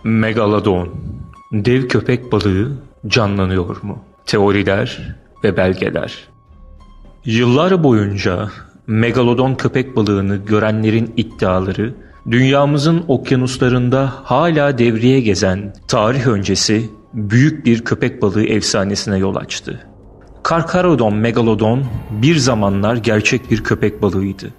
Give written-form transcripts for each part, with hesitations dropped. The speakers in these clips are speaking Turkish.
Megalodon, dev köpek balığı canlanıyor mu? Teoriler ve belgeler. Yıllar boyunca megalodon köpek balığını görenlerin iddiaları, dünyamızın okyanuslarında hala devreye gezen tarih öncesi büyük bir köpek balığı efsanesine yol açtı. Carcharodon megalodon bir zamanlar gerçek bir köpek balığıydı.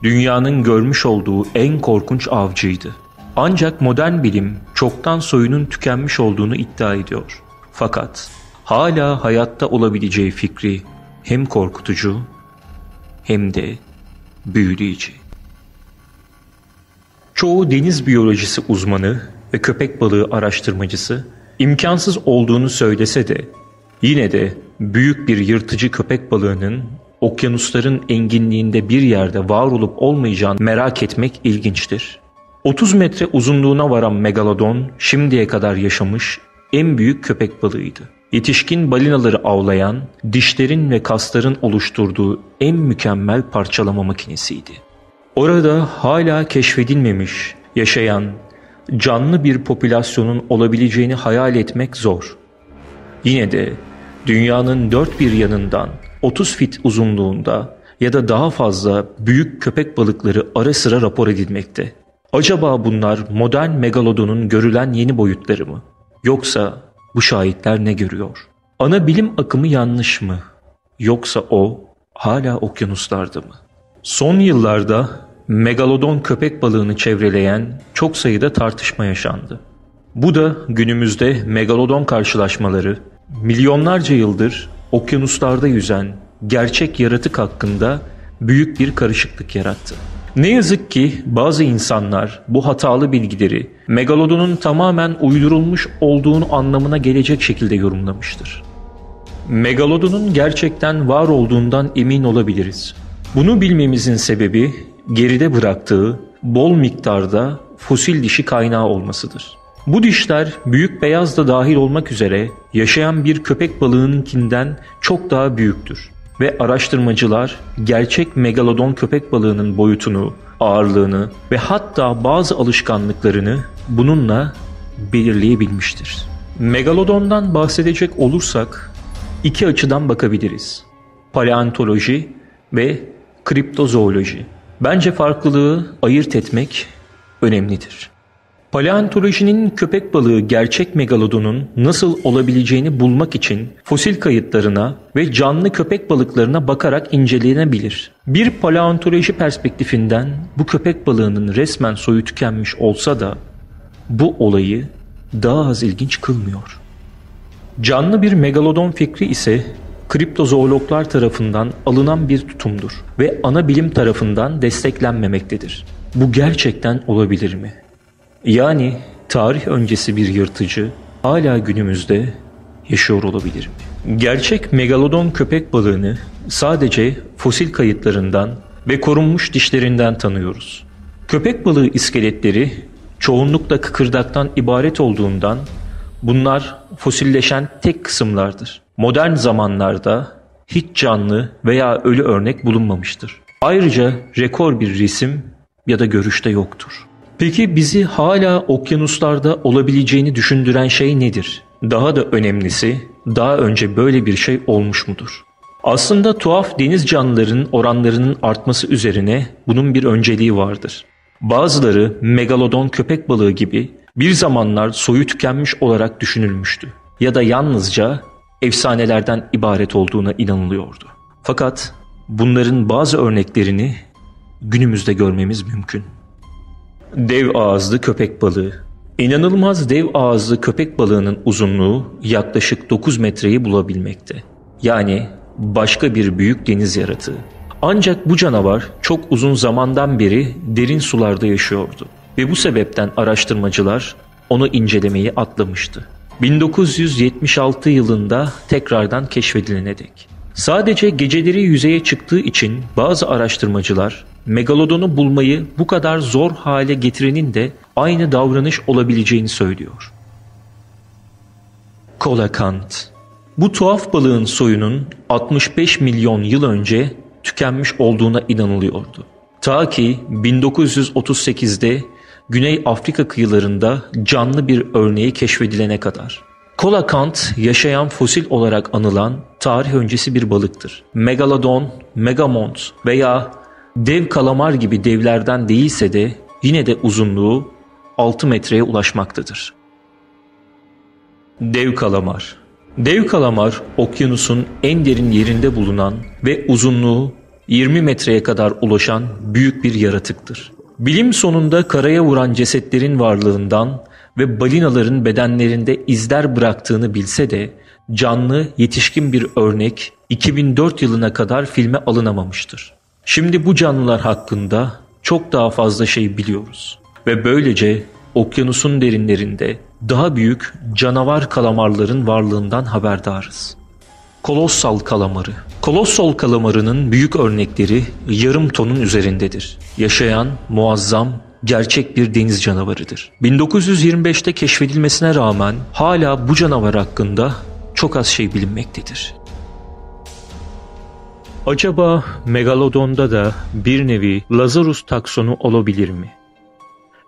Dünyanın görmüş olduğu en korkunç avcıydı. Ancak modern bilim çoktan soyunun tükenmiş olduğunu iddia ediyor. Fakat hala hayatta olabileceği fikri hem korkutucu hem de büyüleyici. Çoğu deniz biyolojisi uzmanı ve köpek balığı araştırmacısı imkansız olduğunu söylese de yine de büyük bir yırtıcı köpek balığının okyanusların enginliğinde bir yerde var olup olmayacağını merak etmek ilginçtir. 30 metre uzunluğuna varan megalodon şimdiye kadar yaşamış en büyük köpek balığıydı. Yetişkin balinaları avlayan, dişlerin ve kasların oluşturduğu en mükemmel parçalama makinesiydi. Orada hala keşfedilmemiş, yaşayan, canlı bir popülasyonun olabileceğini hayal etmek zor. Yine de dünyanın dört bir yanından 30 fit uzunluğunda ya da daha fazla büyük köpek balıkları ara sıra rapor edilmekte. Acaba bunlar modern megalodonun görülen yeni boyutları mı? Yoksa bu şahitler ne görüyor? Ana bilim akımı yanlış mı? Yoksa o hala okyanuslarda mı? Son yıllarda megalodon köpek balığını çevreleyen çok sayıda tartışma yaşandı. Bu da günümüzde megalodon karşılaşmaları, milyonlarca yıldır okyanuslarda yüzen gerçek yaratık hakkında büyük bir karışıklık yarattı. Ne yazık ki bazı insanlar bu hatalı bilgileri megalodonun tamamen uydurulmuş olduğunu anlamına gelecek şekilde yorumlamıştır. Megalodonun gerçekten var olduğundan emin olabiliriz. Bunu bilmemizin sebebi geride bıraktığı bol miktarda fosil dişi kaynağı olmasıdır. Bu dişler büyük beyaz da dahil olmak üzere yaşayan bir köpek balığınınkinden çok daha büyüktür. Ve araştırmacılar gerçek megalodon köpek balığının boyutunu, ağırlığını ve hatta bazı alışkanlıklarını bununla belirleyebilmiştir. Megalodondan bahsedecek olursak iki açıdan bakabiliriz. Paleontoloji ve kriptozooloji. Bence farklılığı ayırt etmek önemlidir. Paleontolojinin köpek balığı gerçek megalodonun nasıl olabileceğini bulmak için fosil kayıtlarına ve canlı köpek balıklarına bakarak incelenebilir. Bir paleontoloji perspektifinden bu köpek balığının resmen soyu tükenmiş olsa da bu olayı daha az ilginç kılmıyor. Canlı bir megalodon fikri ise kriptozoologlar tarafından alınan bir tutumdur ve ana bilim tarafından desteklenmemektedir. Bu gerçekten olabilir mi? Yani tarih öncesi bir yırtıcı hala günümüzde yaşıyor olabilir mi? Gerçek megalodon köpek balığını sadece fosil kayıtlarından ve korunmuş dişlerinden tanıyoruz. Köpek balığı iskeletleri çoğunlukla kıkırdaktan ibaret olduğundan bunlar fosilleşen tek kısımlardır. Modern zamanlarda hiç canlı veya ölü örnek bulunmamıştır. Ayrıca rekor bir resim ya da görüşte yoktur. Peki bizi hala okyanuslarda olabileceğini düşündüren şey nedir? Daha da önemlisi, daha önce böyle bir şey olmuş mudur? Aslında tuhaf deniz canlılarının oranlarının artması üzerine bunun bir önceliği vardır. Bazıları megalodon köpek balığı gibi bir zamanlar soyu tükenmiş olarak düşünülmüştü ya da yalnızca efsanelerden ibaret olduğuna inanılıyordu. Fakat bunların bazı örneklerini günümüzde görmemiz mümkün. Dev ağızlı köpek balığı. İnanılmaz dev ağızlı köpek balığının uzunluğu yaklaşık 9 metreyi bulabilmekte. Yani başka bir büyük deniz yaratığı. Ancak bu canavar çok uzun zamandan beri derin sularda yaşıyordu. Ve bu sebepten araştırmacılar onu incelemeyi atlamıştı. 1976 yılında tekrardan keşfedilene dek. Sadece geceleri yüzeye çıktığı için bazı araştırmacılar megalodonu bulmayı bu kadar zor hale getirenin de aynı davranış olabileceğini söylüyor. Coelacanth. Bu tuhaf balığın soyunun 65 milyon yıl önce tükenmiş olduğuna inanılıyordu. Ta ki 1938'de Güney Afrika kıyılarında canlı bir örneği keşfedilene kadar. Kolakant, yaşayan fosil olarak anılan tarih öncesi bir balıktır. Megalodon, megamont veya dev kalamar gibi devlerden değilse de yine de uzunluğu 6 metreye ulaşmaktadır. Dev kalamar. Dev kalamar, okyanusun en derin yerinde bulunan ve uzunluğu 20 metreye kadar ulaşan büyük bir yaratıktır. Bilim sonunda karaya vuran cesetlerin varlığından ve balinaların bedenlerinde izler bıraktığını bilse de canlı, yetişkin bir örnek 2004 yılına kadar filme alınamamıştır. Şimdi bu canlılar hakkında çok daha fazla şey biliyoruz ve böylece okyanusun derinlerinde daha büyük canavar kalamarların varlığından haberdarız. Kolossal kalamarı. Kolossal kalamarının büyük örnekleri yarım tonun üzerindedir. Yaşayan, muazzam, gerçek bir deniz canavarıdır. 1925'te keşfedilmesine rağmen hala bu canavar hakkında çok az şey bilinmektedir. Acaba Megalodon'da da bir nevi Lazarus taksonu olabilir mi?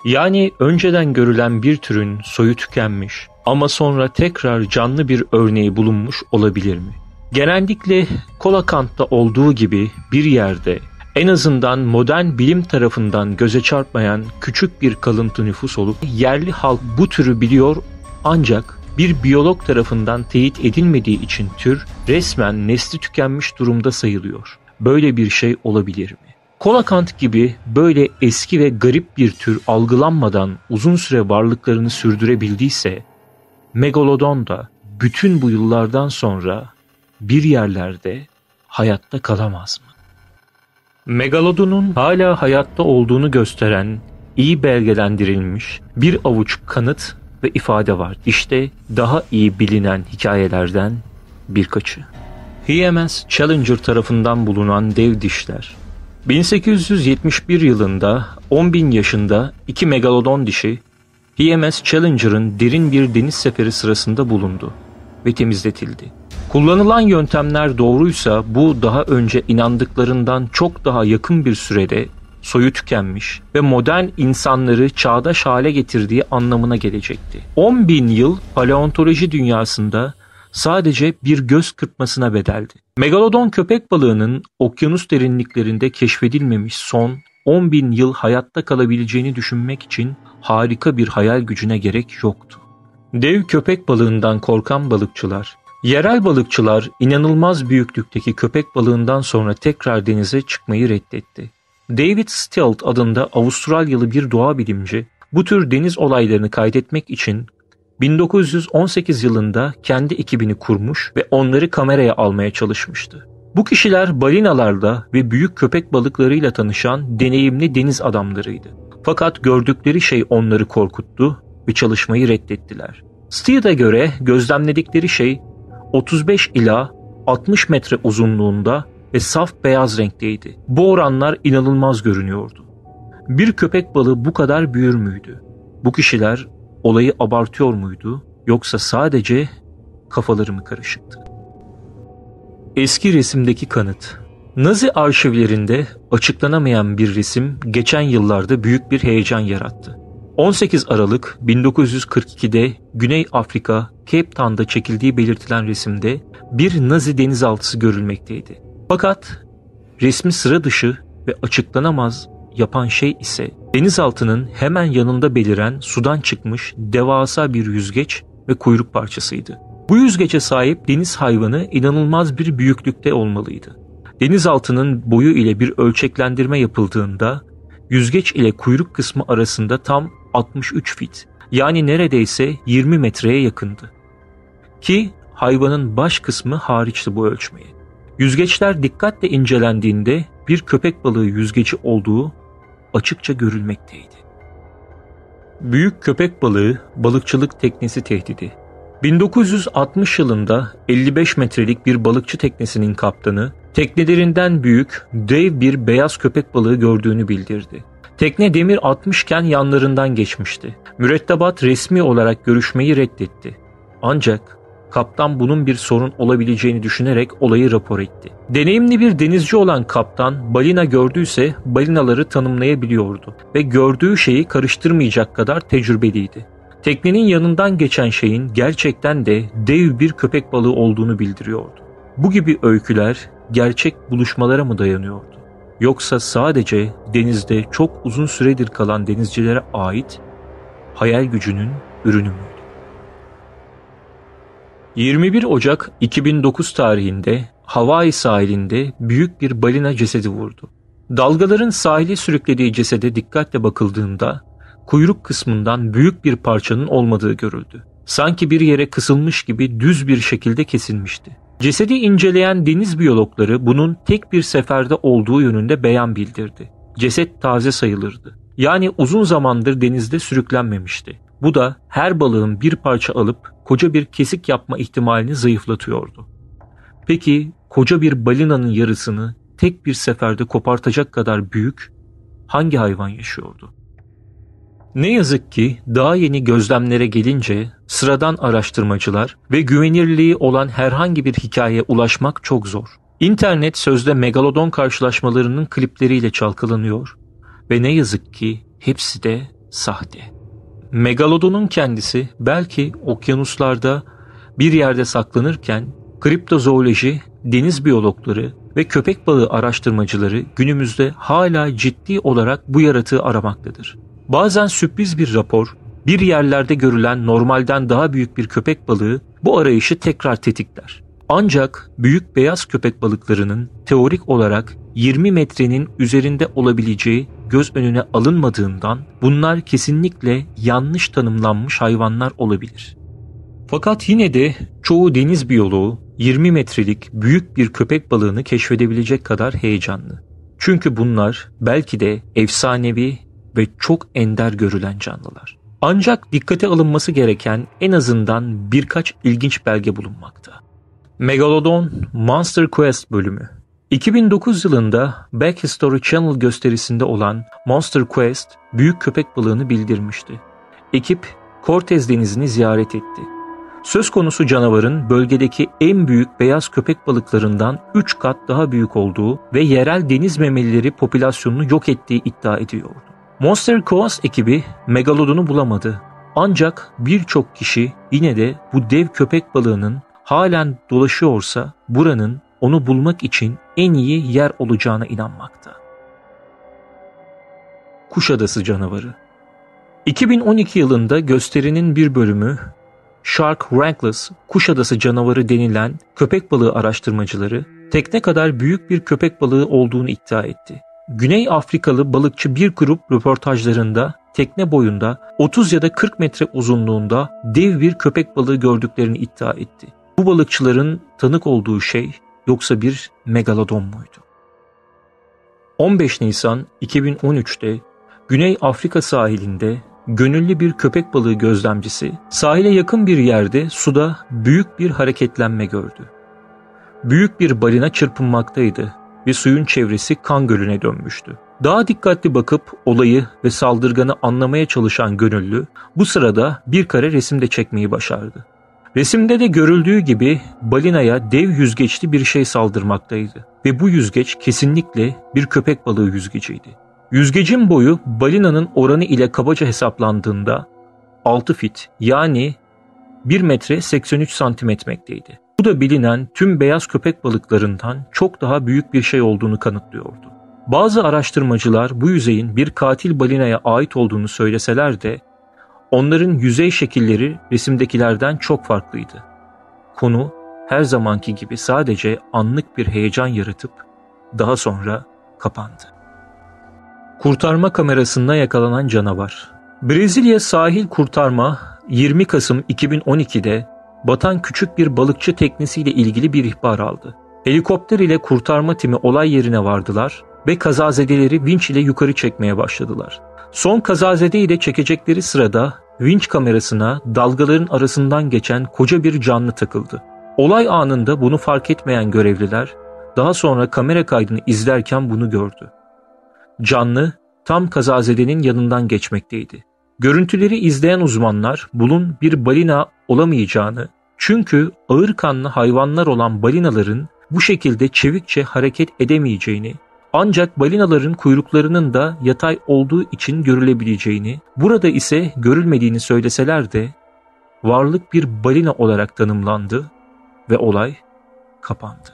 Yani önceden görülen bir türün soyu tükenmiş ama sonra tekrar canlı bir örneği bulunmuş olabilir mi? Genellikle Kolakant'ta olduğu gibi bir yerde, en azından modern bilim tarafından göze çarpmayan küçük bir kalıntı nüfus olup yerli halk bu türü biliyor ancak bir biyolog tarafından teyit edilmediği için tür resmen nesli tükenmiş durumda sayılıyor. Böyle bir şey olabilir mi? Kolakant gibi böyle eski ve garip bir tür algılanmadan uzun süre varlıklarını sürdürebildiyse, Megalodon da bütün bu yıllardan sonra bir yerlerde hayatta kalamaz mı? Megalodon'un hala hayatta olduğunu gösteren, iyi belgelendirilmiş bir avuç kanıt ve ifade var. İşte daha iyi bilinen hikayelerden birkaçı. HMS Challenger tarafından bulunan dev dişler. 1871 yılında 10.000 yaşında iki megalodon dişi HMS Challenger'ın derin bir deniz seferi sırasında bulundu ve temizletildi. Kullanılan yöntemler doğruysa bu daha önce inandıklarından çok daha yakın bir sürede soyu tükenmiş ve modern insanları çağdaş hale getirdiği anlamına gelecekti. 10.000 yıl paleontoloji dünyasında sadece bir göz kırpmasına bedeldi. Megalodon köpek balığının okyanus derinliklerinde keşfedilmemiş son 10.000 yıl hayatta kalabileceğini düşünmek için harika bir hayal gücüne gerek yoktu. Dev köpek balığından korkan balıkçılar, yerel balıkçılar inanılmaz büyüklükteki köpek balığından sonra tekrar denize çıkmayı reddetti. David Stilt adında Avustralyalı bir doğa bilimci bu tür deniz olaylarını kaydetmek için 1918 yılında kendi ekibini kurmuş ve onları kameraya almaya çalışmıştı. Bu kişiler balinalarla ve büyük köpek balıklarıyla tanışan deneyimli deniz adamlarıydı. Fakat gördükleri şey onları korkuttu ve çalışmayı reddettiler. Stilt'e göre gözlemledikleri şey 35 ila 60 metre uzunluğunda ve saf beyaz renkteydi. Bu oranlar inanılmaz görünüyordu. Bir köpek balığı bu kadar büyür müydü? Bu kişiler olayı abartıyor muydu yoksa sadece kafaları mı karışıktı? Eski resimdeki kanıt. Nazi arşivlerinde açıklanamayan bir resim geçen yıllarda büyük bir heyecan yarattı. 18 Aralık 1942'de Güney Afrika, Cape Town'da çekildiği belirtilen resimde bir Nazi denizaltısı görülmekteydi. Fakat resmi sıra dışı ve açıklanamaz yapan şey ise denizaltının hemen yanında beliren sudan çıkmış devasa bir yüzgeç ve kuyruk parçasıydı. Bu yüzgece sahip deniz hayvanı inanılmaz bir büyüklükte olmalıydı. Denizaltının boyu ile bir ölçeklendirme yapıldığında yüzgeç ile kuyruk kısmı arasında tam 63 fit, yani neredeyse 20 metreye yakındı. Ki hayvanın baş kısmı hariçti bu ölçmeye. Yüzgeçler dikkatle incelendiğinde bir köpek balığı yüzgeci olduğu açıkça görülmekteydi. Büyük köpek balığı balıkçılık teknesi tehdidi. 1960 yılında 55 metrelik bir balıkçı teknesinin kaptanı teknelerinden büyük dev bir beyaz köpek balığı gördüğünü bildirdi. Tekne demir atmışken yanlarından geçmişti. Mürettebat resmi olarak görüşmeyi reddetti. Ancak kaptan bunun bir sorun olabileceğini düşünerek olayı rapor etti. Deneyimli bir denizci olan kaptan balina gördüyse balinaları tanımlayabiliyordu ve gördüğü şeyi karıştırmayacak kadar tecrübeliydi. Teknenin yanından geçen şeyin gerçekten de dev bir köpek balığı olduğunu bildiriyordu. Bu gibi öyküler gerçek buluşmalara mı dayanıyordu? Yoksa sadece denizde çok uzun süredir kalan denizcilere ait hayal gücünün ürünü müydü? 21 Ocak 2009 tarihinde Hawaii sahilinde büyük bir balina cesedi vurdu. Dalgaların sahile sürüklediği cesede dikkatle bakıldığında kuyruk kısmından büyük bir parçanın olmadığı görüldü. Sanki bir yere kısılmış gibi düz bir şekilde kesilmişti. Cesedi inceleyen deniz biyologları bunun tek bir seferde olduğu yönünde beyan bildirdi. Ceset taze sayılırdı. Yani uzun zamandır denizde sürüklenmemişti. Bu da her balığın bir parça alıp koca bir kesik yapma ihtimalini zayıflatıyordu. Peki koca bir balinanın yarısını tek bir seferde kopartacak kadar büyük hangi hayvan yaşıyordu? Ne yazık ki daha yeni gözlemlere gelince sıradan araştırmacılar ve güvenirliği olan herhangi bir hikayeye ulaşmak çok zor. İnternet sözde megalodon karşılaşmalarının klipleriyle çalkalanıyor ve ne yazık ki hepsi de sahte. Megalodonun kendisi belki okyanuslarda bir yerde saklanırken kriptozooloji, deniz biyologları ve köpek balığı araştırmacıları günümüzde hala ciddi olarak bu yaratığı aramaktadır. Bazen sürpriz bir rapor, bir yerlerde görülen normalden daha büyük bir köpek balığı bu arayışı tekrar tetikler. Ancak büyük beyaz köpek balıklarının teorik olarak 20 metrenin üzerinde olabileceği göz önüne alınmadığından bunlar kesinlikle yanlış tanımlanmış hayvanlar olabilir. Fakat yine de çoğu deniz biyoloğu 20 metrelik büyük bir köpek balığını keşfedebilecek kadar heyecanlı. Çünkü bunlar belki de efsanevi ve çok ender görülen canlılar. Ancak dikkate alınması gereken en azından birkaç ilginç belge bulunmakta. Megalodon Monster Quest bölümü 2009 yılında Back History Channel gösterisinde olan Monster Quest büyük köpek balığını bildirmişti. Ekip Cortez Denizi'ni ziyaret etti. Söz konusu canavarın bölgedeki en büyük beyaz köpek balıklarından 3 kat daha büyük olduğu ve yerel deniz memelileri popülasyonunu yok ettiği iddia ediliyordu. Monster Quest ekibi Megalodon'u bulamadı. Ancak birçok kişi yine de bu dev köpek balığının halen dolaşıyorsa buranın onu bulmak için en iyi yer olacağına inanmakta. Kuşadası canavarı 2012 yılında gösterinin bir bölümü Shark Wranglers Kuşadası canavarı denilen köpek balığı araştırmacıları tekne kadar büyük bir köpek balığı olduğunu iddia etti. Güney Afrikalı balıkçı bir grup röportajlarında tekne boyunda 30 ya da 40 metre uzunluğunda dev bir köpek balığı gördüklerini iddia etti. Bu balıkçıların tanık olduğu şey yoksa bir megalodon muydu? 15 Nisan 2013'te Güney Afrika sahilinde gönüllü bir köpek balığı gözlemcisi sahile yakın bir yerde suda büyük bir hareketlenme gördü. Büyük bir balina çırpınmaktaydı ve suyun çevresi kan gölüne dönmüştü. Daha dikkatli bakıp olayı ve saldırganı anlamaya çalışan gönüllü bu sırada bir kare resim de çekmeyi başardı. Resimde de görüldüğü gibi balinaya dev yüzgeçli bir şey saldırmaktaydı ve bu yüzgeç kesinlikle bir köpek balığı yüzgeciydi. Yüzgecin boyu balinanın oranı ile kabaca hesaplandığında 6 fit yani 1 metre 83 santim etmekteydi. Bu da bilinen tüm beyaz köpek balıklarından çok daha büyük bir şey olduğunu kanıtlıyordu. Bazı araştırmacılar bu yüzeyin bir katil balinaya ait olduğunu söyleseler de onların yüzey şekilleri resimdekilerden çok farklıydı. Konu her zamanki gibi sadece anlık bir heyecan yaratıp daha sonra kapandı. Kurtarma kamerasında yakalanan canavar. Brezilya sahil kurtarma 20 Kasım 2012'de batan küçük bir balıkçı teknesiyle ilgili bir ihbar aldı. Helikopter ile kurtarma timi olay yerine vardılar ve kazazedeleri vinç ile yukarı çekmeye başladılar. Son kazazedeyi de çekecekleri sırada vinç kamerasına dalgaların arasından geçen koca bir canlı takıldı. Olay anında bunu fark etmeyen görevliler daha sonra kamera kaydını izlerken bunu gördü. Canlı tam kazazedenin yanından geçmekteydi. Görüntüleri izleyen uzmanlar bunun bir balina olamayacağını Çünkü ağırkanlı hayvanlar olan balinaların bu şekilde çevikçe hareket edemeyeceğini, ancak balinaların kuyruklarının da yatay olduğu için görülebileceğini, burada ise görülmediğini söyleseler de varlık bir balina olarak tanımlandı ve olay kapandı.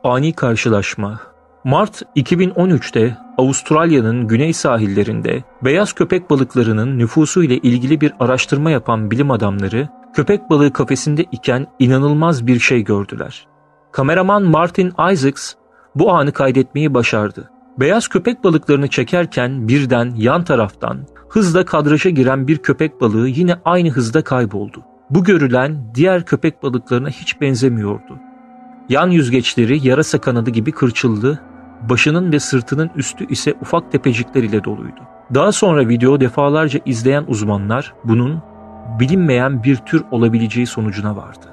Ani karşılaşma. Mart 2013'te Avustralya'nın güney sahillerinde beyaz köpek balıklarının nüfusu ile ilgili bir araştırma yapan bilim adamları köpek balığı kafesinde iken inanılmaz bir şey gördüler. Kameraman Martin Isaacs bu anı kaydetmeyi başardı. Beyaz köpek balıklarını çekerken birden yan taraftan hızla kadraja giren bir köpek balığı yine aynı hızda kayboldu. Bu görülen diğer köpek balıklarına hiç benzemiyordu. Yan yüzgeçleri yarasa kanadı gibi kırçıldı, başının ve sırtının üstü ise ufak tepecikler ile doluydu. Daha sonra video defalarca izleyen uzmanlar bunun bilinmeyen bir tür olabileceği sonucuna vardı.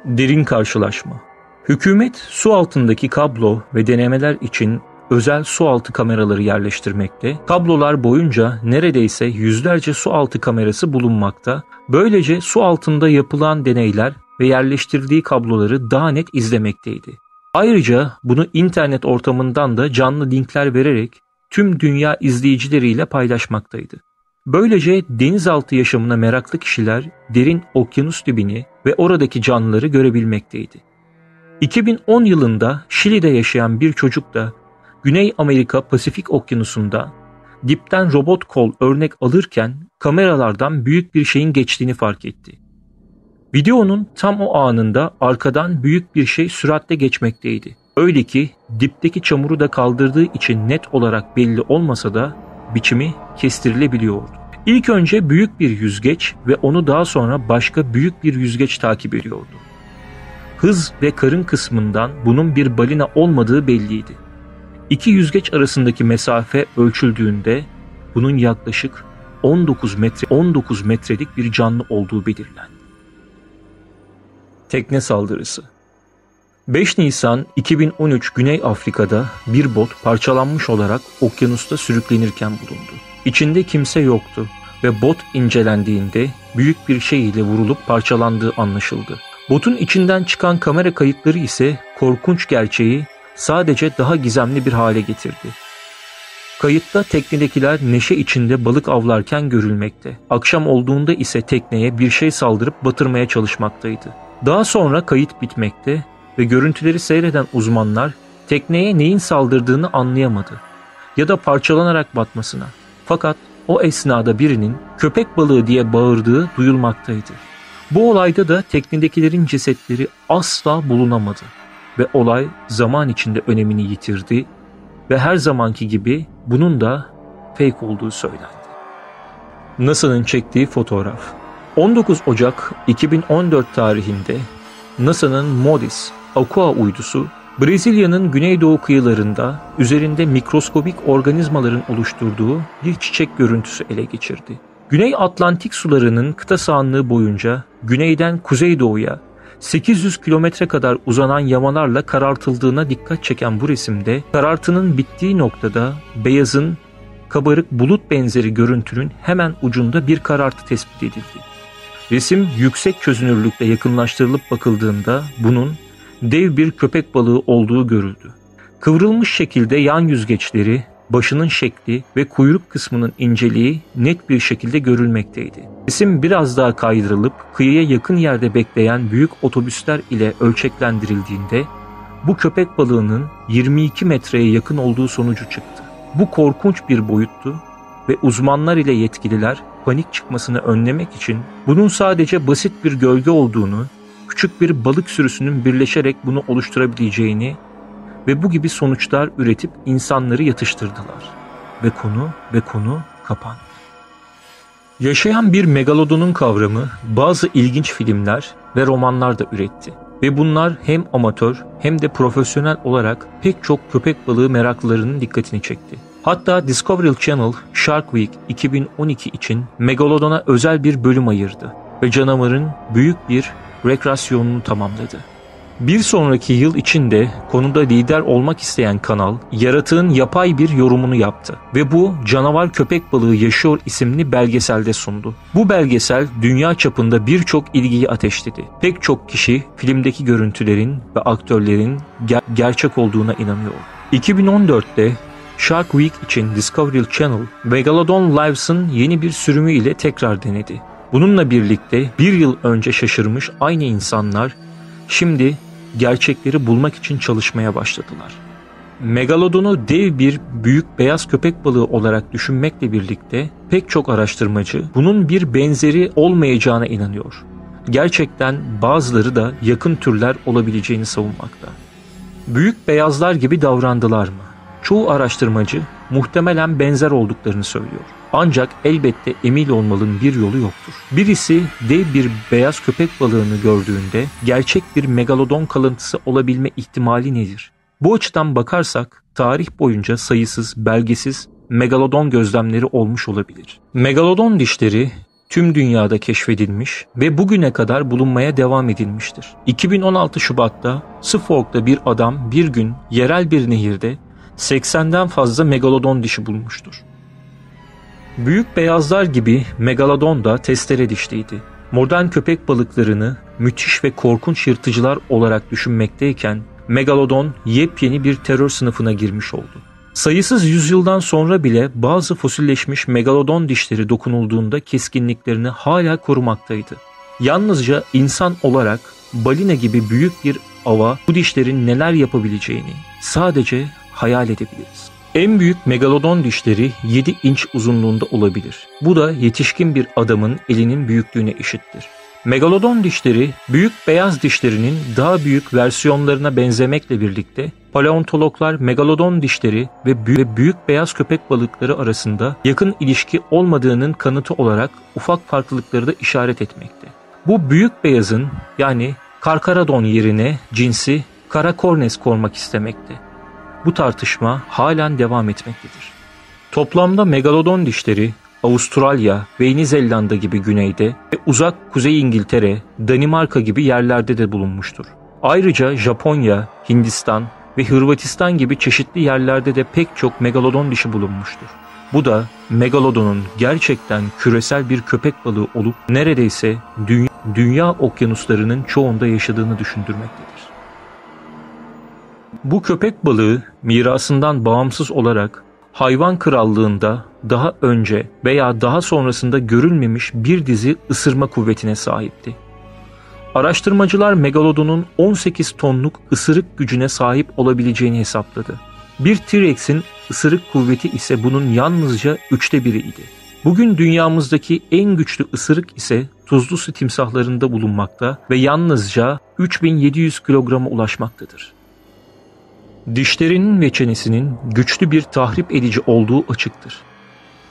Derin karşılaşma. Hükümet su altındaki kablo ve denemeler için özel sualtı kameraları yerleştirmekte, kablolar boyunca neredeyse yüzlerce sualtı kamerası bulunmakta, böylece su altında yapılan deneyler ve yerleştirdiği kabloları daha net izlemekteydi. Ayrıca bunu internet ortamından da canlı linkler vererek tüm dünya izleyicileriyle paylaşmaktaydı. Böylece denizaltı yaşamına meraklı kişiler derin okyanus dibini ve oradaki canlıları görebilmekteydi. 2010 yılında Şili'de yaşayan bir çocuk da Güney Amerika Pasifik Okyanusu'nda dipten robot kol örnek alırken kameralardan büyük bir şeyin geçtiğini fark etti. Videonun tam o anında arkadan büyük bir şey süratle geçmekteydi. Öyle ki dipteki çamuru da kaldırdığı için net olarak belli olmasa da biçimi kestirilebiliyordu. İlk önce büyük bir yüzgeç ve onu daha sonra başka büyük bir yüzgeç takip ediyordu. Hız ve karın kısmından bunun bir balina olmadığı belliydi. İki yüzgeç arasındaki mesafe ölçüldüğünde bunun yaklaşık 19 metrelik bir canlı olduğu belirlendi. Tekne saldırısı. 5 Nisan 2013 Güney Afrika'da bir bot parçalanmış olarak okyanusta sürüklenirken bulundu. İçinde kimse yoktu ve bot incelendiğinde büyük bir şey ile vurulup parçalandığı anlaşıldı. Botun içinden çıkan kamera kayıtları ise korkunç gerçeği sadece daha gizemli bir hale getirdi. Kayıtta teknedekiler neşe içinde balık avlarken görülmekte. Akşam olduğunda ise tekneye bir şey saldırıp batırmaya çalışmaktaydı. Daha sonra kayıt bitmekte ve görüntüleri seyreden uzmanlar tekneye neyin saldırdığını anlayamadı ya da parçalanarak batmasına. Fakat o esnada birinin köpek balığı diye bağırdığı duyulmaktaydı. Bu olayda da teknedekilerin cesetleri asla bulunamadı ve olay zaman içinde önemini yitirdi ve her zamanki gibi bunun da fake olduğu söylendi. NASA'nın çektiği fotoğraf. 19 Ocak 2014 tarihinde NASA'nın MODIS Aqua uydusu Brezilya'nın güneydoğu kıyılarında üzerinde mikroskobik organizmaların oluşturduğu bir çiçek görüntüsü ele geçirdi. Güney Atlantik sularının kıta sahanlığı boyunca güneyden kuzeydoğuya 800 kilometre kadar uzanan yamalarla karartıldığına dikkat çeken bu resimde karartının bittiği noktada beyazın kabarık bulut benzeri görüntünün hemen ucunda bir karartı tespit edildi. Resim yüksek çözünürlükte yakınlaştırılıp bakıldığında bunun dev bir köpek balığı olduğu görüldü. Kıvrılmış şekilde yan yüzgeçleri, başının şekli ve kuyruk kısmının inceliği net bir şekilde görülmekteydi. Resim biraz daha kaydırılıp kıyıya yakın yerde bekleyen büyük otobüsler ile ölçeklendirildiğinde bu köpek balığının 22 metreye yakın olduğu sonucu çıktı. Bu korkunç bir boyuttu ve uzmanlar ile yetkililer panik çıkmasını önlemek için bunun sadece basit bir gölge olduğunu, küçük bir balık sürüsünün birleşerek bunu oluşturabileceğini ve bu gibi sonuçlar üretip insanları yatıştırdılar. Ve konu kapandı. Yaşayan bir megalodonun kavramı bazı ilginç filmler ve romanlar da üretti. Ve bunlar hem amatör hem de profesyonel olarak pek çok köpek balığı meraklılarının dikkatini çekti. Hatta Discovery Channel Shark Week 2012 için Megalodon'a özel bir bölüm ayırdı ve canavarın büyük bir rekreasyonunu tamamladı. Bir sonraki yıl içinde konuda lider olmak isteyen kanal, yaratığın yapay bir yorumunu yaptı ve bu Canavar Köpek Balığı Yaşıyor isimli belgeselde sundu. Bu belgesel dünya çapında birçok ilgiyi ateşledi. Pek çok kişi filmdeki görüntülerin ve aktörlerin gerçek olduğuna inanıyor. 2014'te Shark Week için Discovery Channel, Megalodon Lives'ın yeni bir sürümü ile tekrar denedi. Bununla birlikte bir yıl önce şaşırmış aynı insanlar şimdi gerçekleri bulmak için çalışmaya başladılar. Megalodon'u dev bir büyük beyaz köpek balığı olarak düşünmekle birlikte pek çok araştırmacı bunun bir benzeri olmayacağına inanıyor. Gerçekten bazıları da yakın türler olabileceğini savunmakta. Büyük beyazlar gibi davrandılar mı? Çoğu araştırmacı muhtemelen benzer olduklarını söylüyor. Ancak elbette emin olmanın bir yolu yoktur. Birisi dev bir beyaz köpek balığını gördüğünde gerçek bir megalodon kalıntısı olabilme ihtimali nedir? Bu açıdan bakarsak tarih boyunca sayısız belgesiz megalodon gözlemleri olmuş olabilir. Megalodon dişleri tüm dünyada keşfedilmiş ve bugüne kadar bulunmaya devam edilmiştir. 2016 Şubat'ta Suffolk'ta bir adam bir gün yerel bir nehirde 80'den fazla megalodon dişi bulmuştur. Büyük beyazlar gibi megalodon da testere dişliydi. Modern köpek balıklarını müthiş ve korkunç yırtıcılar olarak düşünmekteyken megalodon yepyeni bir terör sınıfına girmiş oldu. Sayısız yüzyıldan sonra bile bazı fosilleşmiş megalodon dişleri dokunulduğunda keskinliklerini hala korumaktaydı. Yalnızca insan olarak balina gibi büyük bir ava bu dişlerin neler yapabileceğini sadece hayal edebiliriz. En büyük megalodon dişleri 7 inç uzunluğunda olabilir. Bu da yetişkin bir adamın elinin büyüklüğüne eşittir. Megalodon dişleri büyük beyaz dişlerinin daha büyük versiyonlarına benzemekle birlikte paleontologlar megalodon dişleri ve büyük beyaz köpek balıkları arasında yakın ilişki olmadığının kanıtı olarak ufak farklılıkları da işaret etmekte. Bu büyük beyazın yani Carcharodon yerine cinsi Caracornes koymak istemekte. Bu tartışma halen devam etmektedir. Toplamda megalodon dişleri Avustralya ve Yeni Zelanda gibi güneyde ve uzak Kuzey İngiltere, Danimarka gibi yerlerde de bulunmuştur. Ayrıca Japonya, Hindistan ve Hırvatistan gibi çeşitli yerlerde de pek çok megalodon dişi bulunmuştur. Bu da megalodonun gerçekten küresel bir köpek balığı olup neredeyse dünya okyanuslarının çoğunda yaşadığını düşündürmektedir. Bu köpek balığı mirasından bağımsız olarak hayvan krallığında daha önce veya daha sonrasında görülmemiş bir dizi ısırma kuvvetine sahipti. Araştırmacılar megalodonun 18 tonluk ısırık gücüne sahip olabileceğini hesapladı. Bir T-Rex'in ısırık kuvveti ise bunun yalnızca 1/3'iydi. Bugün dünyamızdaki en güçlü ısırık ise tuzlu su timsahlarında bulunmakta ve yalnızca 3700 kilograma ulaşmaktadır. Dişlerinin ve çenesinin güçlü bir tahrip edici olduğu açıktır.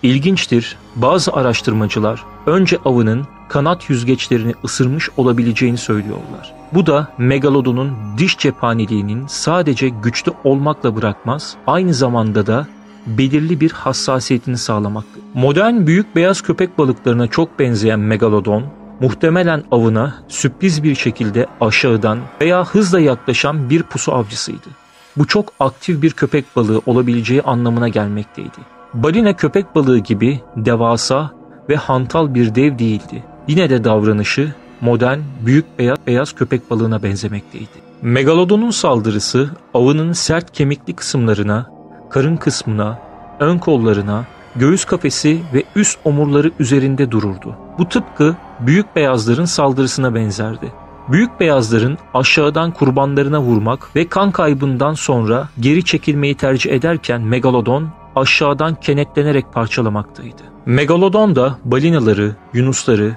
İlginçtir, bazı araştırmacılar önce avının kanat yüzgeçlerini ısırmış olabileceğini söylüyorlar. Bu da megalodonun diş cephaneliğinin sadece güçlü olmakla bırakmaz, aynı zamanda da belirli bir hassasiyetini sağlamaktadır. Modern büyük beyaz köpek balıklarına çok benzeyen megalodon, muhtemelen avına sürpriz bir şekilde aşağıdan veya hızla yaklaşan bir pusu avcısıydı. Bu çok aktif bir köpek balığı olabileceği anlamına gelmekteydi. Balina köpek balığı gibi devasa ve hantal bir dev değildi. Yine de davranışı modern büyük beyaz köpek balığına benzemekteydi. Megalodonun saldırısı avının sert kemikli kısımlarına, karın kısmına, ön kollarına, göğüs kafesi ve üst omurları üzerinde dururdu. Bu tıpkı büyük beyazların saldırısına benzerdi. Büyük beyazların aşağıdan kurbanlarına vurmak ve kan kaybından sonra geri çekilmeyi tercih ederken megalodon aşağıdan kenetlenerek parçalamaktaydı. Megalodon da balinaları, yunusları,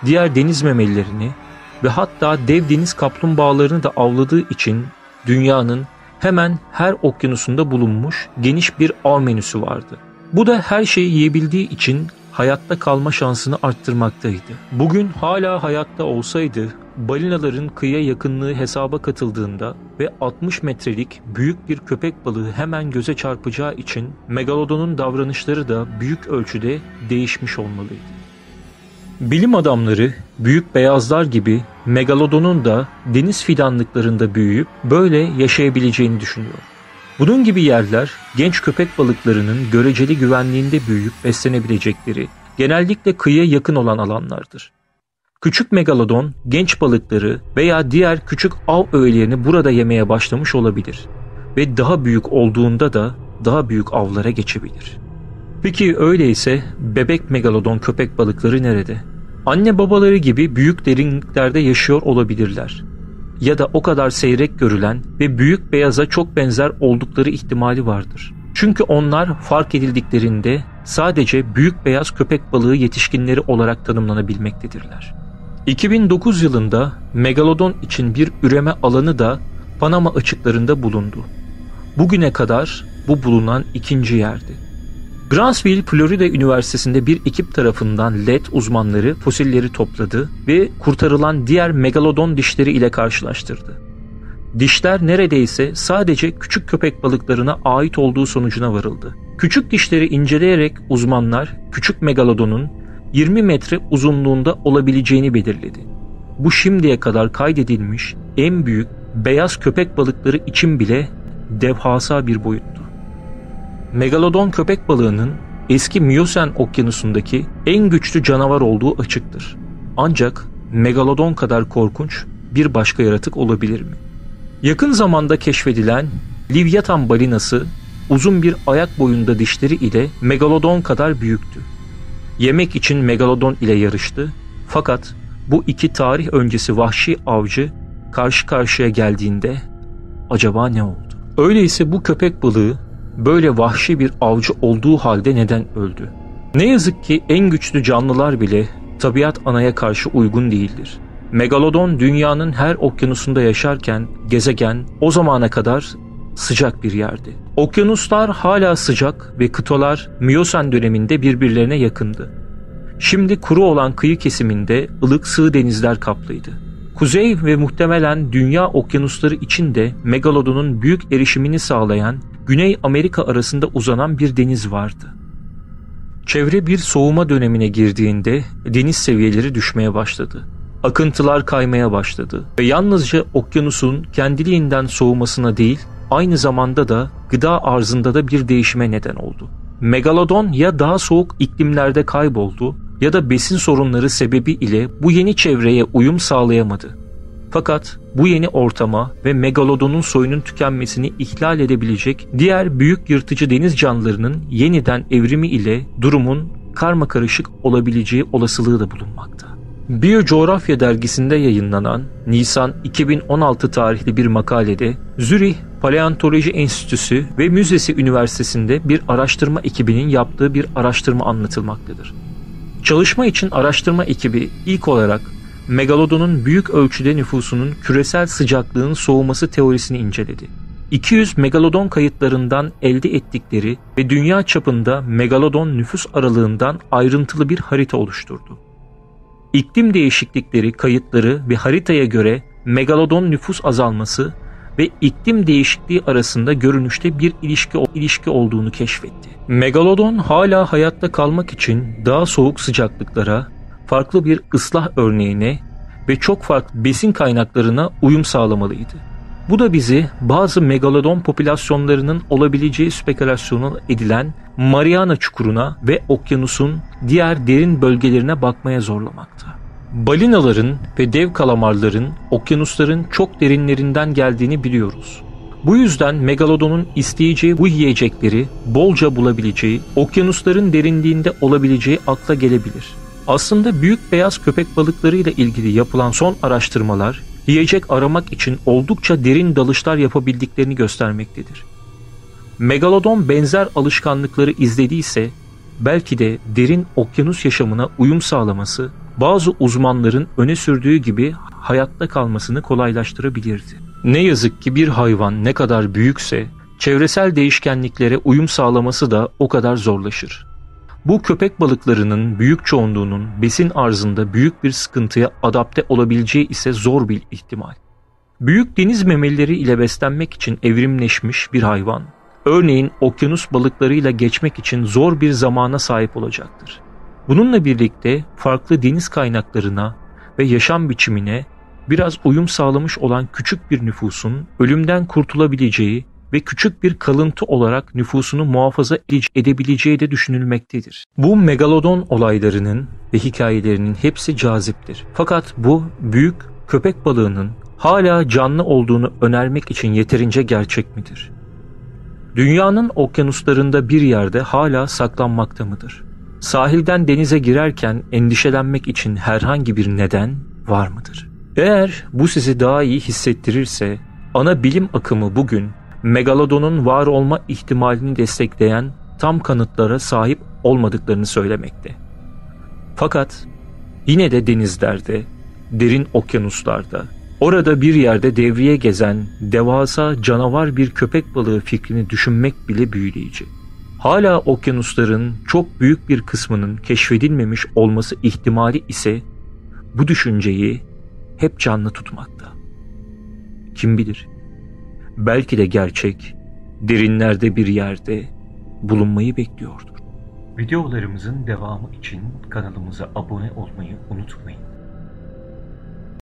diğer deniz memelilerini ve hatta dev deniz kaplumbağalarını da avladığı için dünyanın hemen her okyanusunda bulunmuş geniş bir av menüsü vardı. Bu da her şeyi yiyebildiği için hayatta kalma şansını arttırmaktaydı. Bugün hala hayatta olsaydı balinaların kıyıya yakınlığı hesaba katıldığında ve 60 metrelik büyük bir köpek balığı hemen göze çarpacağı için megalodonun davranışları da büyük ölçüde değişmiş olmalıydı. Bilim adamları büyük beyazlar gibi megalodonun da deniz fidanlıklarında büyüyüp böyle yaşayabileceğini düşünüyor. Bunun gibi yerler genç köpek balıklarının göreceli güvenliğinde büyüyüp beslenebilecekleri, genellikle kıyıya yakın olan alanlardır. Küçük megalodon genç balıkları veya diğer küçük av öğelerini burada yemeye başlamış olabilir ve daha büyük olduğunda da daha büyük avlara geçebilir. Peki öyleyse bebek megalodon köpek balıkları nerede? Anne babaları gibi büyük derinliklerde yaşıyor olabilirler. Ya da o kadar seyrek görülen ve büyük beyaza çok benzer oldukları ihtimali vardır. Çünkü onlar fark edildiklerinde sadece büyük beyaz köpek balığı yetişkinleri olarak tanımlanabilmektedirler. 2009 yılında megalodon için bir üreme alanı da Panama açıklarında bulundu. Bugüne kadar bu bulunan ikinci yerdi. Brownsville, Florida Üniversitesi'nde bir ekip tarafından LED uzmanları fosilleri topladı ve kurtarılan diğer megalodon dişleri ile karşılaştırdı. Dişler neredeyse sadece küçük köpek balıklarına ait olduğu sonucuna varıldı. Küçük dişleri inceleyerek uzmanlar küçük megalodonun 20 metre uzunluğunda olabileceğini belirledi. Bu şimdiye kadar kaydedilmiş en büyük beyaz köpek balıkları için bile devasa bir boyuttu. Megalodon köpek balığının eski Miyosen okyanusundaki en güçlü canavar olduğu açıktır. Ancak megalodon kadar korkunç bir başka yaratık olabilir mi? Yakın zamanda keşfedilen Livyatan balinası uzun bir ayak boyunda dişleri ile megalodon kadar büyüktü. Yemek için megalodon ile yarıştı, fakat bu iki tarih öncesi vahşi avcı karşı karşıya geldiğinde acaba ne oldu? Öyleyse bu köpek balığı böyle vahşi bir avcı olduğu halde neden öldü? Ne yazık ki en güçlü canlılar bile tabiat anaya karşı uygun değildir. Megalodon dünyanın her okyanusunda yaşarken gezegen o zamana kadar sıcak bir yerdi. Okyanuslar hala sıcak ve kıtalar Miyosen döneminde birbirlerine yakındı. Şimdi kuru olan kıyı kesiminde ılık sığ denizler kaplıydı. Kuzey ve muhtemelen dünya okyanusları için de megalodonun büyük erişimini sağlayan Güney Amerika arasında uzanan bir deniz vardı. Çevre bir soğuma dönemine girdiğinde deniz seviyeleri düşmeye başladı. Akıntılar kaymaya başladı ve yalnızca okyanusun kendiliğinden soğumasına değil, aynı zamanda da gıda arzında da bir değişime neden oldu. Megalodon ya daha soğuk iklimlerde kayboldu ya da besin sorunları sebebiyle bu yeni çevreye uyum sağlayamadı. Fakat bu yeni ortama ve megalodonun soyunun tükenmesini ihlal edebilecek diğer büyük yırtıcı deniz canlılarının yeniden evrimi ile durumun karmakarışık olabileceği olasılığı da bulunmakta. Biyocoğrafya dergisinde yayınlanan Nisan 2016 tarihli bir makalede Zürih Paleontoloji Enstitüsü ve Müzesi Üniversitesi'nde bir araştırma ekibinin yaptığı bir araştırma anlatılmaktadır. Çalışma için araştırma ekibi ilk olarak megalodonun büyük ölçüde nüfusunun küresel sıcaklığın soğuması teorisini inceledi. 200 megalodon kayıtlarından elde ettikleri ve dünya çapında megalodon nüfus aralığından ayrıntılı bir harita oluşturdu. İklim değişiklikleri kayıtları ve haritaya göre megalodon nüfus azalması ve iklim değişikliği arasında görünüşte bir ilişki olduğunu keşfetti. Megalodon hala hayatta kalmak için daha soğuk sıcaklıklara, farklı bir ıslah örneğine ve çok farklı besin kaynaklarına uyum sağlamalıydı. Bu da bizi bazı megalodon popülasyonlarının olabileceği spekülasyonu edilen Mariana Çukuru'na ve okyanusun diğer derin bölgelerine bakmaya zorlamakta. Balinaların ve dev kalamarların okyanusların çok derinlerinden geldiğini biliyoruz. Bu yüzden megalodonun isteyeceği bu yiyecekleri bolca bulabileceği, okyanusların derinliğinde olabileceği akla gelebilir. Aslında büyük beyaz köpek balıklarıyla ilgili yapılan son araştırmalar, yiyecek aramak için oldukça derin dalışlar yapabildiklerini göstermektedir. Megalodon benzer alışkanlıkları izlediyse, belki de derin okyanus yaşamına uyum sağlaması, bazı uzmanların öne sürdüğü gibi hayatta kalmasını kolaylaştırabilirdi. Ne yazık ki bir hayvan ne kadar büyükse, çevresel değişkenliklere uyum sağlaması da o kadar zorlaşır. Bu köpek balıklarının büyük çoğunluğunun besin arzında büyük bir sıkıntıya adapte olabileceği ise zor bir ihtimal. Büyük deniz memelileri ile beslenmek için evrimleşmiş bir hayvan, örneğin okyanus balıklarıyla geçmek için zor bir zamana sahip olacaktır. Bununla birlikte farklı deniz kaynaklarına ve yaşam biçimine biraz uyum sağlamış olan küçük bir nüfusun ölümden kurtulabileceği ve küçük bir kalıntı olarak nüfusunu muhafaza edebileceği de düşünülmektedir. Bu megalodon olaylarının ve hikayelerinin hepsi caziptir. Fakat bu büyük köpek balığının hala canlı olduğunu önermek için yeterince gerçek midir? Dünyanın okyanuslarında bir yerde hala saklanmakta mıdır? Sahilden denize girerken endişelenmek için herhangi bir neden var mıdır? Eğer bu sizi daha iyi hissettirirse, ana bilim akımı bugün megalodonun var olma ihtimalini destekleyen tam kanıtlara sahip olmadıklarını söylemekte. Fakat yine de denizlerde, derin okyanuslarda, orada bir yerde devreye gezen devasa canavar bir köpek balığı fikrini düşünmek bile büyüleyici. Hala okyanusların çok büyük bir kısmının keşfedilmemiş olması ihtimali ise bu düşünceyi hep canlı tutmakta. Kim bilir? Belki de gerçek derinlerde bir yerde bulunmayı bekliyordur. Videolarımızın devamı için kanalımıza abone olmayı unutmayın.